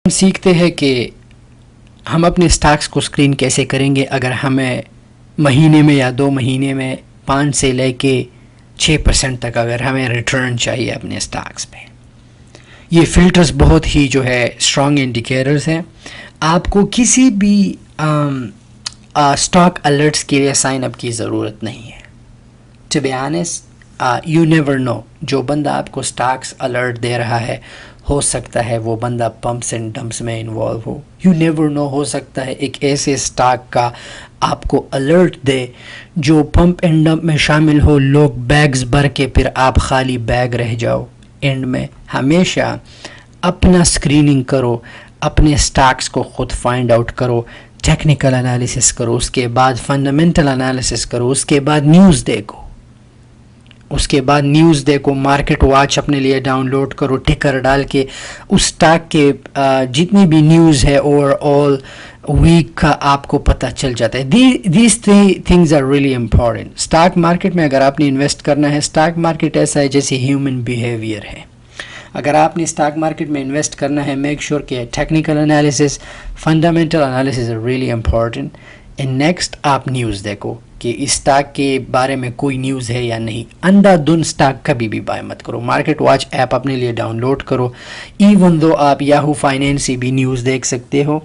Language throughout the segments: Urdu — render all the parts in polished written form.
ہم سیکھتے ہیں کہ ہم اپنے سٹاکس کو اسکرین کیسے کریں گے اگر ہمیں مہینے میں یا 2 مہینے میں 5 سے لے کے 6% تک اگر ہمیں ریٹرن چاہیے اپنے سٹاکس پہ. یہ فلٹرز بہت ہی جو ہے اسٹرانگ انڈیکیٹرز ہیں. آپ کو کسی بھی اسٹاک الرٹس کے لیے سائن اپ کی ضرورت نہیں ہے. To be honest you never know. جو بندہ آپ کو سٹاکس الرٹ دے رہا ہے ہو سکتا ہے وہ بندہ پمپس اینڈ ڈمپس میں انوالو ہو. You never know. ہو سکتا ہے ایک ایسے سٹاک کا آپ کو الرٹ دے جو پمپ اینڈ ڈمپ میں شامل ہو, لوگ بیگز بھر کے پھر آپ خالی بیگ رہ جاؤ اینڈ میں. ہمیشہ اپنا اسکریننگ کرو, اپنے سٹاکس کو خود فائنڈ آؤٹ کرو, ٹیکنیکل انالیسس کرو, اس کے بعد فنڈامنٹل انالیسس کرو, اس کے بعد نیوز دیکھو, مارکیٹ واچ اپنے لیے ڈاؤن لوڈ کرو, ٹکر ڈال کے اس سٹاک کے جتنی بھی نیوز ہے اوور آل ویک کا آپ کو پتہ چل جاتا ہے. These things are really important. Stock market میں اگر آپ نے انویسٹ کرنا ہے, اسٹاک مارکیٹ ایسا ہے جیسے ہیومن بیہیویئر ہے. اگر آپ نے اسٹاک مارکیٹ میں انویسٹ کرنا ہے, میک شیور کہ technical analysis, fundamental analysis are really important. And next آپ نیوز دیکھو کہ اس اسٹاک کے بارے میں کوئی نیوز ہے یا نہیں. اندھا دھند اسٹاک کبھی بھی بائی مت کرو. مارکیٹ واچ ایپ اپنے لیے ڈاؤن لوڈ کرو. ایون دو آپ یاہو فائنینس سے بھی نیوز دیکھ سکتے ہو.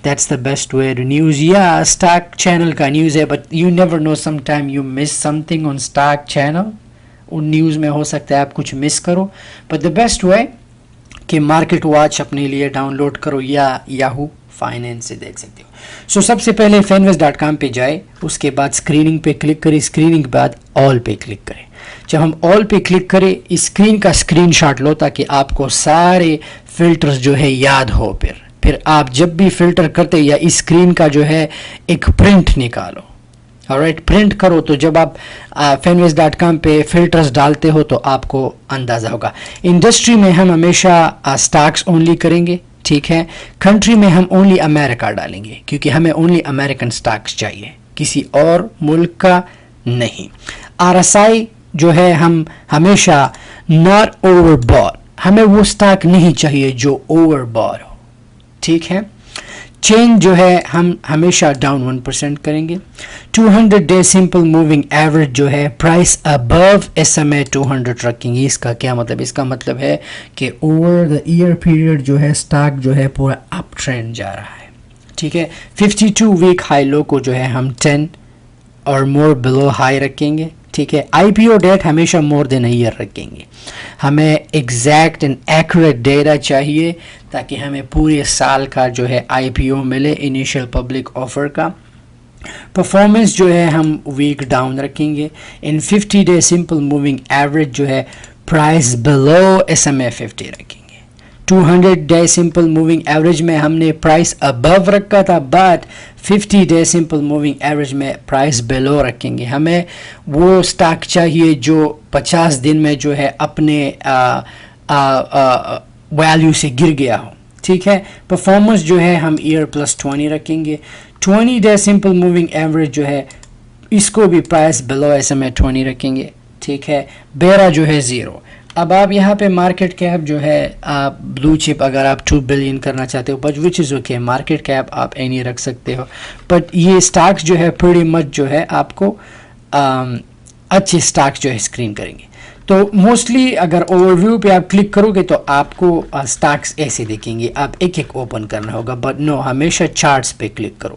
That's the best way to news. یا اسٹاک چینل کا نیوز ہے, but you never know, some time you miss some thing on stock channel. ان نیوز میں ہو سکتا ہے آپ کچھ مس کرو. بٹ دا بیسٹ وے کہ مارکیٹ واچ اپنے لیے ڈاؤن لوڈ کرو یا یاہو فائنینس سے دیکھ سکتے ہو. سو سب سے پہلے finvest.com پہ جائے, اس کے بعد اسکریننگ پہ کلک کرے, اسکریننگ کے بعد آل پہ کلک کرے. جب ہم آل پہ کلک کرے, اسکرین کا اسکرین شاٹ لو تاکہ آپ کو سارے فلٹرز جو ہے یاد ہو. پھر آپ جب بھی فلٹر کرتے یا اسکرین کا جو ہے ایک پرنٹ نکالو. آلرائٹ, پرنٹ کرو. تو جب آپ finvest.com پہ فلٹرز ڈالتے ہو تو آپ کو اندازہ ہوگا. انڈسٹری میں ہم ہمیشہ سٹاکس اونلی کریں گے, ٹھیک ہے. کنٹری میں ہم اونلی امریکہ ڈالیں گے کیونکہ ہمیں اونلی امریکن سٹاکس چاہیے, کسی اور ملک کا نہیں. RSI جو ہے ہم ہمیشہ ناٹ اوور بار, ہمیں وہ سٹاک نہیں چاہیے جو اوور بار ہو, ٹھیک ہے. چینج جو ہے ہم ہمیشہ ڈاؤن 1% کریں گے. 200 ڈے سمپل موونگ ایوریج جو ہے پرائس ابو SMA 200 رکھیں گے. اس کا کیا مطلب؟ اس کا مطلب ہے کہ اوور دا ایئر پیریڈ جو ہے سٹاک جو ہے پورا اپ ٹرینڈ جا رہا ہے, ٹھیک ہے. 52 ویک ہائی لو کو جو ہے ہم 10 اور مور بلو ہائی رکھیں گے, ٹھیک ہے. IPO ڈیٹ ہمیشہ مور دین اے ایئر رکھیں گے. ہمیں ایگزیکٹ اینڈ ایکوریٹ ڈیٹا چاہیے تاکہ ہمیں پورے سال کا جو ہے IPO ملے, انیشیل پبلک آفر کا. پرفارمنس جو ہے ہم ویک ڈاؤن رکھیں گے. ان 50 ڈے سمپل موونگ ایوریج جو ہے پرائس بلو SMA 50 رکھیں گے. 200 ڈے سمپل موونگ ایوریج میں ہم نے پرائس ابو رکھا تھا, but 50 day simple moving average میں پرائس بلو رکھیں گے. ہمیں وہ سٹاک چاہیے جو 50 دن میں جو ہے اپنے ویلیو سے گر گیا ہو, ٹھیک ہے. پرفارمنس جو ہے ہم ایئر پلس 20 رکھیں گے. 20 ڈے سمپل موونگ ایوریج جو ہے اس کو بھی پرائس بلو SMA 20 رکھیں گے, ٹھیک ہے. بیرا جو ہے 0. اب آپ یہاں پہ مارکیٹ کیپ جو ہے بلو چپ اگر آپ 2 بلین کرنا چاہتے ہو, but which is okay, market cap آپ اینی رکھ سکتے ہو. بٹ یہ سٹاکس جو ہے پریٹی مچ جو ہے آپ کو اچھے سٹاکس جو ہے اسکرین کریں گے. تو موسٹلی اگر اوور ویو پہ آپ کلک کرو گے تو آپ کو سٹاکس ایسے دیکھیں گے, آپ ایک ایک اوپن کرنا ہوگا. بٹ نو, ہمیشہ چارٹس پہ کلک کرو.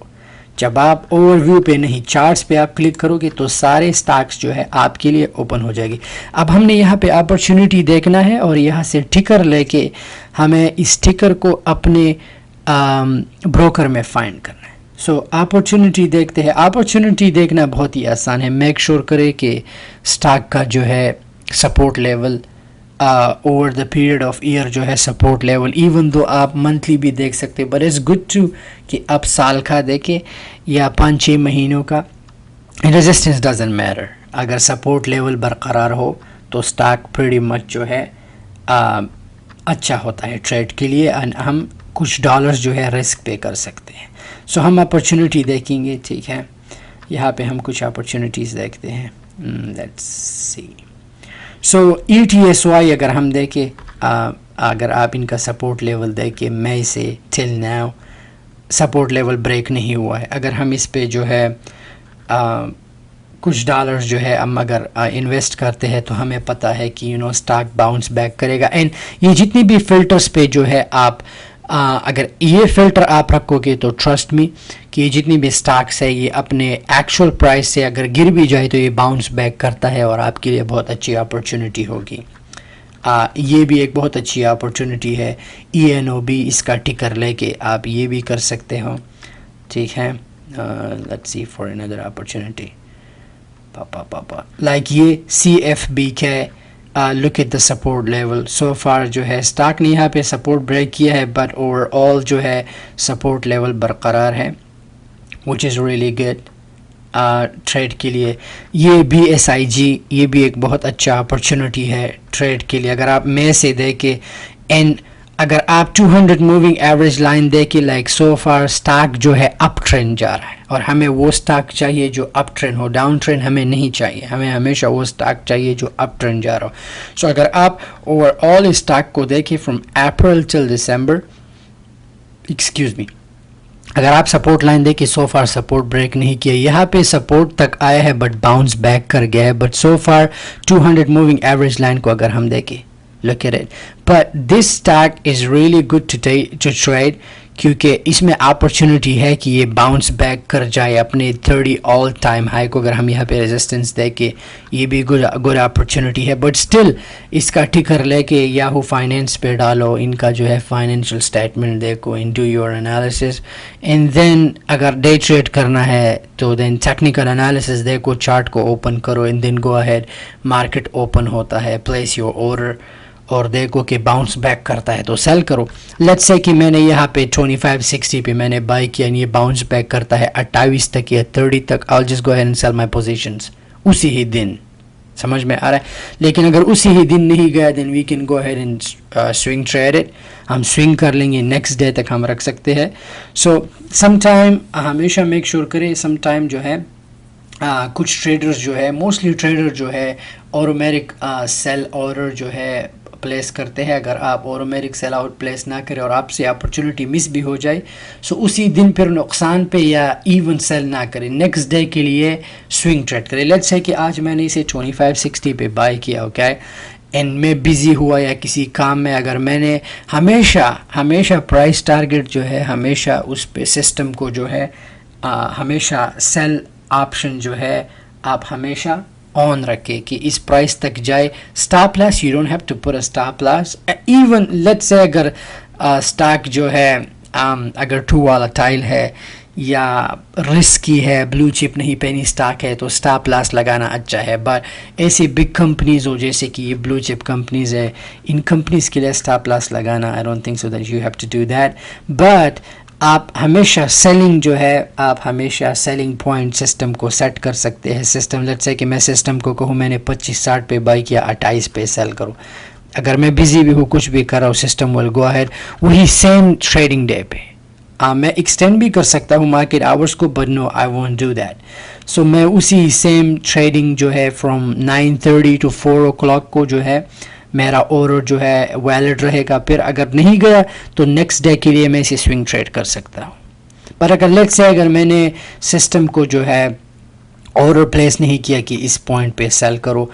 جب آپ اوور ویو پہ نہیں چارٹس پہ آپ کلک کرو گے تو سارے سٹاکس جو ہے آپ کے لیے اوپن ہو جائے گی. اب ہم نے یہاں پہ اپرچونیٹی دیکھنا ہے اور یہاں سے ٹکر لے کے ہمیں اس ٹکر کو اپنے بروکر میں فائنڈ کرنا ہے. سو اپرچونیٹی دیکھتے ہیں. اپرچونیٹی دیکھنا بہت ہی آسان ہے. میک شیور کرے کہ سٹاک کا جو ہے support level over the period of year جو ہے سپورٹ لیول, ایون دو آپ منتھلی بھی دیکھ سکتے, بٹ اٹس گڈ ٹو کہ آپ سال کا دیکھیں یا 5-6 مہینوں کا. Resistance doesn't matter. اگر سپورٹ لیول برقرار ہو تو سٹاک پریٹی مچ جو ہے اچھا ہوتا ہے ٹریڈ کے لیے, ہم کچھ ڈالرز جو ہے رسک پے کر سکتے ہیں. سو ہم اپرچونیٹی دیکھیں گے, ٹھیک ہے. یہاں پہ ہم کچھ اپرچونیٹیز دیکھتے ہیں. Let's see. سو ETSY اگر ہم دیکھیں اگر آپ ان کا سپورٹ لیول دیکھیں مئی سے till now support level break نہیں ہوا ہے. اگر ہم اس پہ جو ہے کچھ ڈالرز جو ہے ہم اگر انویسٹ کرتے ہیں تو ہمیں پتہ ہے کہ اسٹاک باؤنس بیک کرے گا. اینڈ یہ جتنی بھی فلٹرز پہ جو ہے آپ اگر یہ فلٹر آپ رکھو گے تو ٹرسٹ می کہ یہ جتنی بھی سٹاکس ہے یہ اپنے ایکچوئل پرائس سے اگر گر بھی جائے تو یہ باؤنس بیک کرتا ہے اور آپ کے لیے بہت اچھی اپرچونٹی ہوگی. یہ بھی ایک بہت اچھی اپرچونٹی ہے. ENOB اس کا ٹکر لے کے آپ یہ بھی کر سکتے ہو. ٹھیک ہے. Let's see for another opportunity. Like یہ CFB ہے. Look at the support level. So for جو ہے اسٹاک نے یہاں پہ سپورٹ بریک کیا ہے بٹ اوور آل جو ہے سپورٹ لیول برقرار ہے وچ از ریئلی گڈ ٹریڈ کے لیے. یہ BSIG یہ بھی ایک بہت اچھا اپرچونٹی ہے ٹریڈ کے لیے. اگر آپ میں سے دیکھیں اینڈ اگر آپ 200 موونگ ایوریج لائن دیکھیں لائک سو فار سٹاک جو ہے اپ ٹرینڈ جا رہا ہے اور ہمیں وہ سٹاک چاہیے جو اپ ٹرینڈ ہو. ڈاؤن ٹرینڈ ہمیں نہیں چاہیے. ہمیں ہمیشہ وہ سٹاک چاہیے جو اپ ٹرینڈ جا رہا ہو. سو اگر آپ اوور آل اسٹاک کو دیکھیں فرام اپریل ٹل دسمبر اگر آپ سپورٹ لائن دیکھیں سو فار سپورٹ بریک نہیں کیا. یہاں پہ سپورٹ تک آیا ہے بٹ باؤنس بیک کر گیا ہے. But so for 200 moving average line کو اگر ہم دیکھیں look at it. But this stock is really good to trade کیونکہ اس میں اپرچونٹی ہے کہ یہ باؤنس بیک کر جائے اپنے 30 آل ٹائم ہائی کو. اگر ہم یہاں پہ ریزسٹنس دیکھیں یہ بھی گڈ اپرچونٹی ہے. بٹ اسٹل اس کا ٹکر لے کے یاہو فائنینس پہ ڈالو. ان کا جو ہے فائنینشیل اسٹیٹمنٹ دیکھو and do your analysis and then اگر ڈے ٹریڈ کرنا ہے تو دین ٹیکنیکل انالیسس دیکھو. چارٹ کو اوپن کرو and then go ahead. Market open ہوتا ہے پلیس یور آرڈر اور دیکھو کہ باؤنس بیک کرتا ہے تو سیل کرو. لیٹس سے کہ میں نے یہاں پہ 2560 پہ میں نے بائی کیا یہ باؤنس بیک کرتا ہے 28 تک یا 30 تک. I'll just go ahead and sell my positions اسی ہی دن. سمجھ میں آ رہا ہے. لیکن اگر اسی ہی دن نہیں گیا then we can go ahead and swing trade it. ہم سوئنگ کر لیں گے نیکسٹ ڈے تک ہم رکھ سکتے ہیں. سو سم ٹائم ہمیشہ میک شیور کرے سم ٹائم جو ہے کچھ ٹریڈرز جو ہے موسٹلی ٹریڈر جو ہے اورومیرک سیل آرڈر جو ہے پلیس کرتے ہیں. اگر آپ اورومیرک سیل آؤٹ پلیس نہ کریں اور آپ سے اپرچونٹی مس بھی ہو جائے سو اسی دن پھر نقصان پہ یا ایون سیل نہ کریں. نیکسٹ ڈے کے لیے سوئنگ ٹریڈ کریں. لیٹس ہے کہ آج میں نے اسے 2560 پہ بائی کیا اوکے اینڈ میں بزی ہوا یا کسی کام میں. اگر میں نے ہمیشہ پرائس ٹارگٹ جو ہے ہمیشہ اس پہ سسٹم کو جو ہے ہمیشہ سیل آپشن جو ہے آپ ہمیشہ آن رکھے کہ اس پرائس تک جائے. Stop loss you don't have to put a stop loss. Even let's say اگر اسٹاک جو ہے اگر 2 والا ٹائل ہے یا رسکی ہے بلو چپ نہیں پینی اسٹاک ہے تو اسٹاپ لاس لگانا اچھا ہے. بٹ ایسی بگ کمپنیز ہو جیسے کہ یہ بلو چپ کمپنیز ہے ان کمپنیز کے لیے اسٹاپ لاس لگانا I don't think so that you have to do that. But آپ ہمیشہ سیلنگ جو ہے آپ ہمیشہ سیلنگ پوائنٹ سسٹم کو سیٹ کر سکتے ہیں. سسٹم لیٹس سے کہ میں سسٹم کو کہوں میں نے 2560 پہ بائی کیا 28 پہ سیل کروں. اگر میں بزی بھی ہوں کچھ بھی کر رہا ہوں سسٹم ول گو اہیڈ وہی سیم ٹریڈنگ ڈے پہ میں ایکسٹینڈ بھی کر سکتا ہوں مارکیٹ آورس کو but no I won't do that. So میں اسی سیم ٹریڈنگ جو ہے فرام 9:30 to 4 o'clock کو جو ہے میرا آرڈر جو ہے ویلڈ رہے گا. پھر اگر نہیں گیا تو نیکسٹ ڈے کے لیے میں اسے سوئنگ ٹریڈ کر سکتا ہوں. پر اگر لیٹ سے اگر میں نے سسٹم کو جو ہے آرڈر پلیس نہیں کیا کہ اس پوائنٹ پہ سیل کرو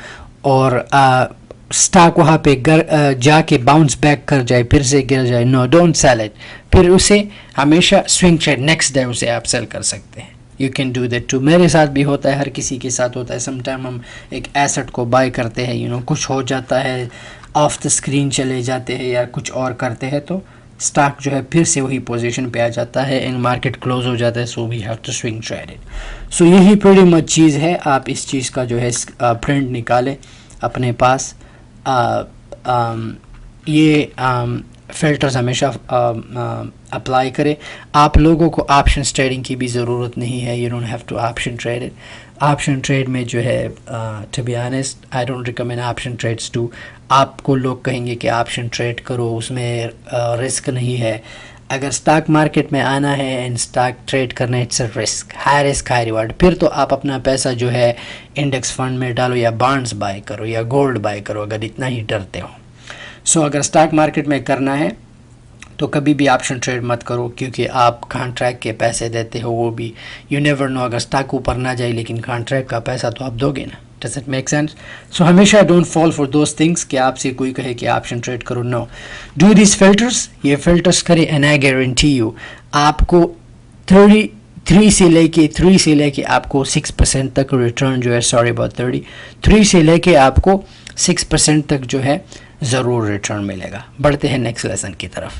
اور اسٹاک وہاں پہ جا کے باؤنس بیک کر جائے پھر سے گر جائے نو ڈونٹ سیل اٹ. پھر اسے ہمیشہ سوئنگ ٹریڈ نیکسٹ ڈے اسے آپ سیل کر سکتے ہیں. You can do that too. میرے ساتھ بھی ہوتا ہے ہر کسی کے ساتھ ہوتا ہے. سم ٹائم ہم ایک ایسٹ کو بائی کرتے ہیں کچھ ہو جاتا ہے آف دا اسکرین چلے جاتے ہیں یا کچھ اور کرتے ہیں تو اسٹاک جو ہے پھر سے وہی پوزیشن پہ آ جاتا ہے اینڈ مارکیٹ کلوز ہو جاتا ہے. So we have to swing trade it. So یہی پریٹی مچ چیز ہے. آپ اس چیز کا جو ہے پرنٹ نکالیں اپنے پاس. یہ فلٹرز ہمیشہ اپلائی کرے. آپ لوگوں کو آپشن ٹریڈنگ کی بھی ضرورت نہیں ہے. You don't have to option trade it. Option trade میں جو ہے to be honest I don't recommend option trades too. آپ کو لوگ کہیں گے کہ آپشن ٹریڈ کرو اس میں رسک نہیں ہے. اگر اسٹاک مارکیٹ میں آنا ہے اینڈ اسٹاک ٹریڈ کرنا ہے it's a risk high reward. پھر تو آپ اپنا پیسہ جو ہے انڈیکس فنڈ میں ڈالو یا بانڈز بائی کرو یا گولڈ بائی کرو اگر اتنا ہی ڈرتے ہو. سو اگر اسٹاک مارکیٹ میں کرنا ہے تو کبھی بھی آپشن ٹریڈ مت کرو، کیونکہ آپ کانٹریکٹ کے پیسے دیتے ہو، وہ بھی یو نیور نو، اگر اسٹاک اوپر نہ جائے لیکن کانٹریکٹ کا پیسہ تو آپ دو گے نا. Does it make sense? So ہمیشہ don't fall for those things کہ آپ سے کوئی کہے کہ آپشن ٹریڈ کرو. نو، ڈو دیز فلٹرس، یہ فلٹرس کرے اینڈ آئی گارنٹی یو آپ کو 3 سے لے کے آپ کو 6% تک ریٹرن جو ہے، سوری اباؤٹ 3 سے لے کے آپ کو 6% تک جو ہے ضرور ریٹرن ملے گا. بڑھتے ہیں نیکسٹ لیسن کی طرف.